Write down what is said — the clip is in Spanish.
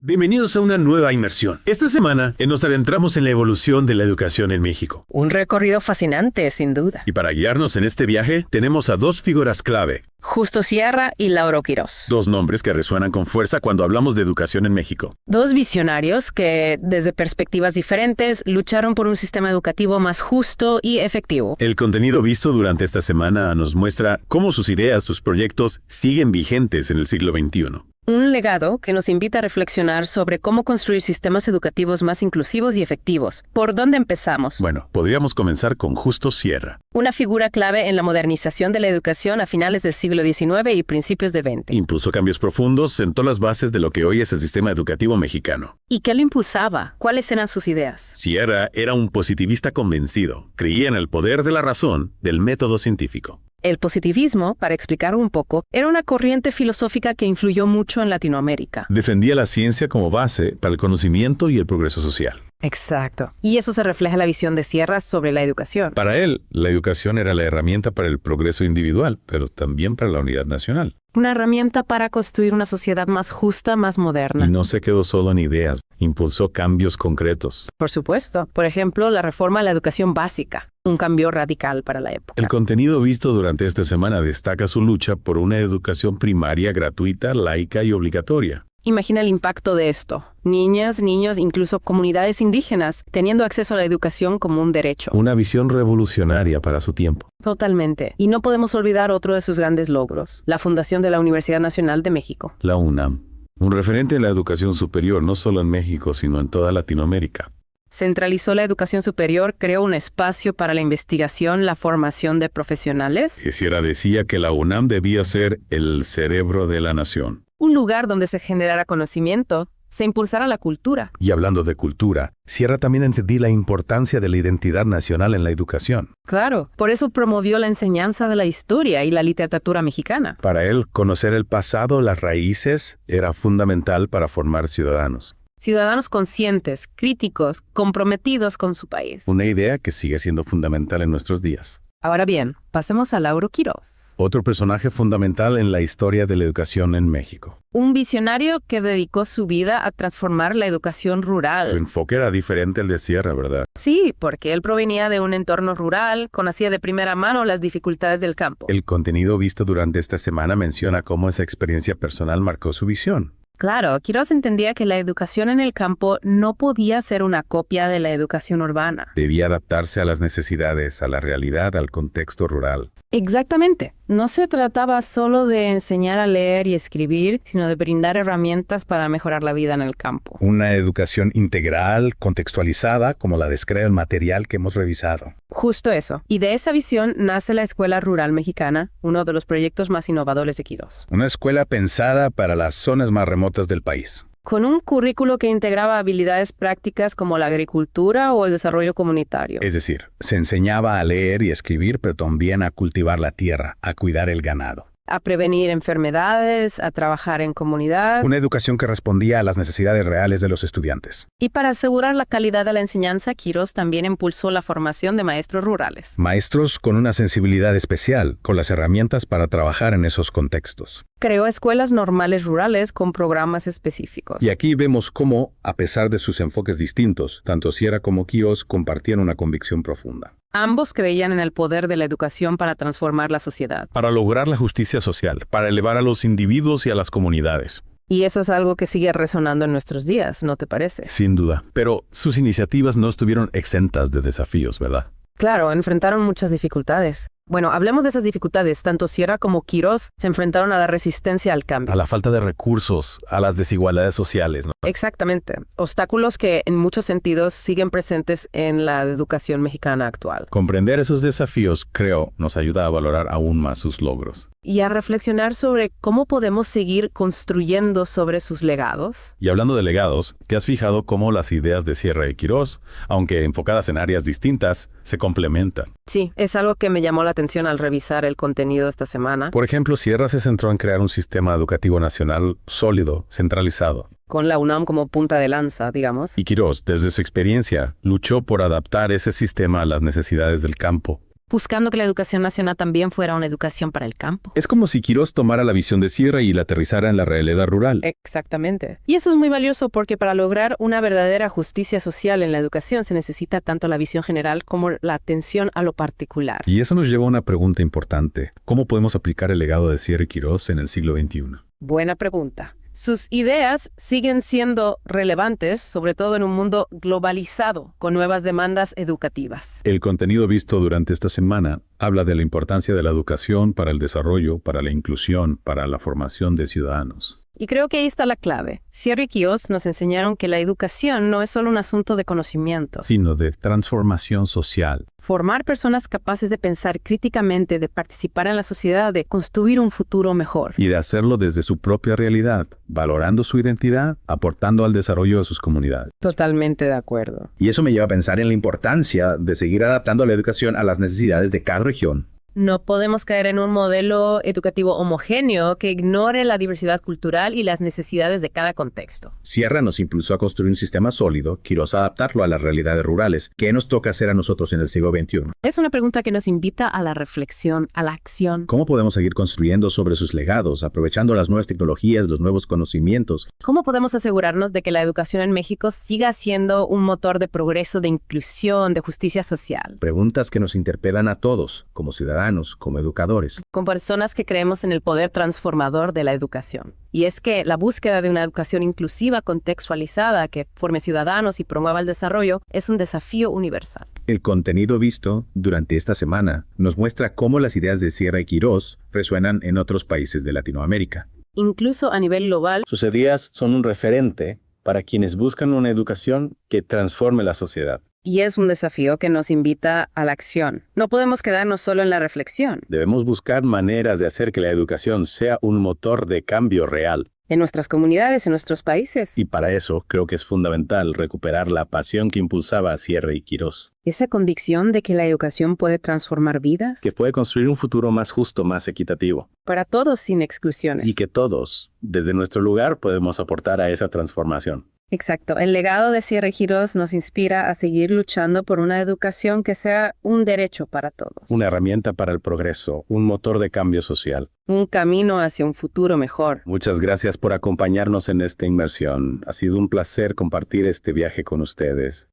Bienvenidos a una nueva inmersión. Esta semana nos adentramos en la evolución de la educación en México. Un recorrido fascinante, sin duda. Y para guiarnos en este viaje, tenemos a dos figuras clave. Justo Sierra y Lauro Quirós. Dos nombres que resuenan con fuerza cuando hablamos de educación en México. Dos visionarios que, desde perspectivas diferentes, lucharon por un sistema educativo más justo y efectivo. El contenido visto durante esta semana nos muestra cómo sus ideas, sus proyectos, siguen vigentes en el siglo XXI. Un legado que nos invita a reflexionar sobre cómo construir sistemas educativos más inclusivos y efectivos. ¿Por dónde empezamos? Bueno, podríamos comenzar con Justo Sierra. Una figura clave en la modernización de la educación a finales del siglo XIX y principios del XX. Impuso cambios profundos, sentó las bases de lo que hoy es el sistema educativo mexicano. ¿Y qué lo impulsaba? ¿Cuáles eran sus ideas? Sierra era un positivista convencido. Creía en el poder de la razón, del método científico. El positivismo, para explicar un poco, era una corriente filosófica que influyó mucho en Latinoamérica. Defendía la ciencia como base para el conocimiento y el progreso social. Exacto. Y eso se refleja en la visión de Sierra sobre la educación. Para él, la educación era la herramienta para el progreso individual, pero también para la unidad nacional. Una herramienta para construir una sociedad más justa, más moderna. Y no se quedó solo en ideas, impulsó cambios concretos. Por supuesto. Por ejemplo, la reforma a la educación básica. Un cambio radical para la época. El contenido visto durante esta semana destaca su lucha por una educación primaria gratuita, laica y obligatoria. Imagina el impacto de esto. Niñas, niños, incluso comunidades indígenas, teniendo acceso a la educación como un derecho. Una visión revolucionaria para su tiempo. Totalmente. Y no podemos olvidar otro de sus grandes logros, la fundación de la Universidad Nacional de México. La UNAM. Un referente en la educación superior no solo en México, sino en toda Latinoamérica. Centralizó la educación superior, creó un espacio para la investigación, la formación de profesionales. Sierra decía que la UNAM debía ser el cerebro de la nación. Un lugar donde se generara conocimiento, se impulsara la cultura. Y hablando de cultura, Sierra también entendía la importancia de la identidad nacional en la educación. Claro, por eso promovió la enseñanza de la historia y la literatura mexicana. Para él, conocer el pasado, las raíces, era fundamental para formar ciudadanos. Ciudadanos conscientes, críticos, comprometidos con su país. Una idea que sigue siendo fundamental en nuestros días. Ahora bien, pasemos a Lauro Quirós. Otro personaje fundamental en la historia de la educación en México. Un visionario que dedicó su vida a transformar la educación rural. Su enfoque era diferente al de Sierra, ¿verdad? Sí, porque él provenía de un entorno rural, conocía de primera mano las dificultades del campo. El contenido visto durante esta semana menciona cómo esa experiencia personal marcó su visión. Claro, Quirós entendía que la educación en el campo no podía ser una copia de la educación urbana. Debía adaptarse a las necesidades, a la realidad, al contexto rural. Exactamente. No se trataba solo de enseñar a leer y escribir, sino de brindar herramientas para mejorar la vida en el campo. Una educación integral, contextualizada, como la describe el material que hemos revisado. Justo eso. Y de esa visión nace la Escuela Rural Mexicana, uno de los proyectos más innovadores de Quirós. Una escuela pensada para las zonas más remotas del país. Con un currículo que integraba habilidades prácticas como la agricultura o el desarrollo comunitario. Es decir, se enseñaba a leer y escribir, pero también a cultivar la tierra, a cuidar el ganado. A prevenir enfermedades, a trabajar en comunidad. Una educación que respondía a las necesidades reales de los estudiantes. Y para asegurar la calidad de la enseñanza, Quirós también impulsó la formación de maestros rurales. Maestros con una sensibilidad especial, con las herramientas para trabajar en esos contextos. Creó escuelas normales rurales con programas específicos. Y aquí vemos cómo, a pesar de sus enfoques distintos, tanto Sierra como Quirós compartían una convicción profunda. Ambos creían en el poder de la educación para transformar la sociedad. Para lograr la justicia social, para elevar a los individuos y a las comunidades. Y eso es algo que sigue resonando en nuestros días, ¿no te parece? Sin duda. Pero sus iniciativas no estuvieron exentas de desafíos, ¿verdad? Claro, enfrentaron muchas dificultades. Bueno, hablemos de esas dificultades. Tanto Sierra como Quirós se enfrentaron a la resistencia al cambio. A la falta de recursos, a las desigualdades sociales, ¿no? Exactamente. Obstáculos que en muchos sentidos siguen presentes en la educación mexicana actual. Comprender esos desafíos, creo, nos ayuda a valorar aún más sus logros. Y a reflexionar sobre cómo podemos seguir construyendo sobre sus legados. Y hablando de legados, ¿te has fijado cómo las ideas de Sierra y Quirós, aunque enfocadas en áreas distintas, se complementan? Sí, es algo que me llamó la atención al revisar el contenido esta semana. Por ejemplo, Sierra se centró en crear un sistema educativo nacional sólido, centralizado. Con la UNAM como punta de lanza, digamos. Y Quirós, desde su experiencia, luchó por adaptar ese sistema a las necesidades del campo. buscando que la educación nacional también fuera una educación para el campo. Es como si Quirós tomara la visión de Sierra y la aterrizara en la realidad rural. Exactamente. Y eso es muy valioso porque para lograr una verdadera justicia social en la educación se necesita tanto la visión general como la atención a lo particular. Y eso nos lleva a una pregunta importante. ¿Cómo podemos aplicar el legado de Sierra y Quirós en el siglo XXI? Buena pregunta. Sus ideas siguen siendo relevantes, sobre todo en un mundo globalizado, con nuevas demandas educativas. El contenido visto durante esta semana habla de la importancia de la educación para el desarrollo, para la inclusión, para la formación de ciudadanos. Y creo que ahí está la clave. Sierra y Quirós nos enseñaron que la educación no es solo un asunto de conocimientos, Sino de transformación social. formar personas capaces de pensar críticamente, de participar en la sociedad, de construir un futuro mejor. Y de hacerlo desde su propia realidad, valorando su identidad, aportando al desarrollo de sus comunidades. Totalmente de acuerdo. Y eso me lleva a pensar en la importancia de seguir adaptando la educación a las necesidades de cada región. No podemos caer en un modelo educativo homogéneo que ignore la diversidad cultural y las necesidades de cada contexto. Sierra nos impulsó a construir un sistema sólido, Quirós a adaptarlo a las realidades rurales. ¿Qué nos toca hacer a nosotros en el siglo XXI? Es una pregunta que nos invita a la reflexión, a la acción. ¿Cómo podemos seguir construyendo sobre sus legados, aprovechando las nuevas tecnologías, los nuevos conocimientos? ¿Cómo podemos asegurarnos de que la educación en México siga siendo un motor de progreso, de inclusión, de justicia social? Preguntas que nos interpelan a todos, como ciudadanos, como educadores. Con personas que creemos en el poder transformador de la educación. Y es que la búsqueda de una educación inclusiva, contextualizada, que forme ciudadanos y promueva el desarrollo, es un desafío universal. El contenido visto durante esta semana nos muestra cómo las ideas de Sierra y Quirós resuenan en otros países de Latinoamérica. Incluso a nivel global, Sus ideas son un referente para quienes buscan una educación que transforme la sociedad. y es un desafío que nos invita a la acción. No podemos quedarnos solo en la reflexión. Debemos buscar maneras de hacer que la educación sea un motor de cambio real. En nuestras comunidades, en nuestros países. Y para eso creo que es fundamental recuperar la pasión que impulsaba a Sierra y Quirós, Esa convicción de que la educación puede transformar vidas. que puede construir un futuro más justo, más equitativo. Para todos sin exclusiones. Y que todos, desde nuestro lugar, podemos aportar a esa transformación. Exacto. El legado de Sierra y Quirós nos inspira a seguir luchando por una educación que sea un derecho para todos. Una herramienta para el progreso, un motor de cambio social. Un camino hacia un futuro mejor. Muchas gracias por acompañarnos en esta inmersión. Ha sido un placer compartir este viaje con ustedes.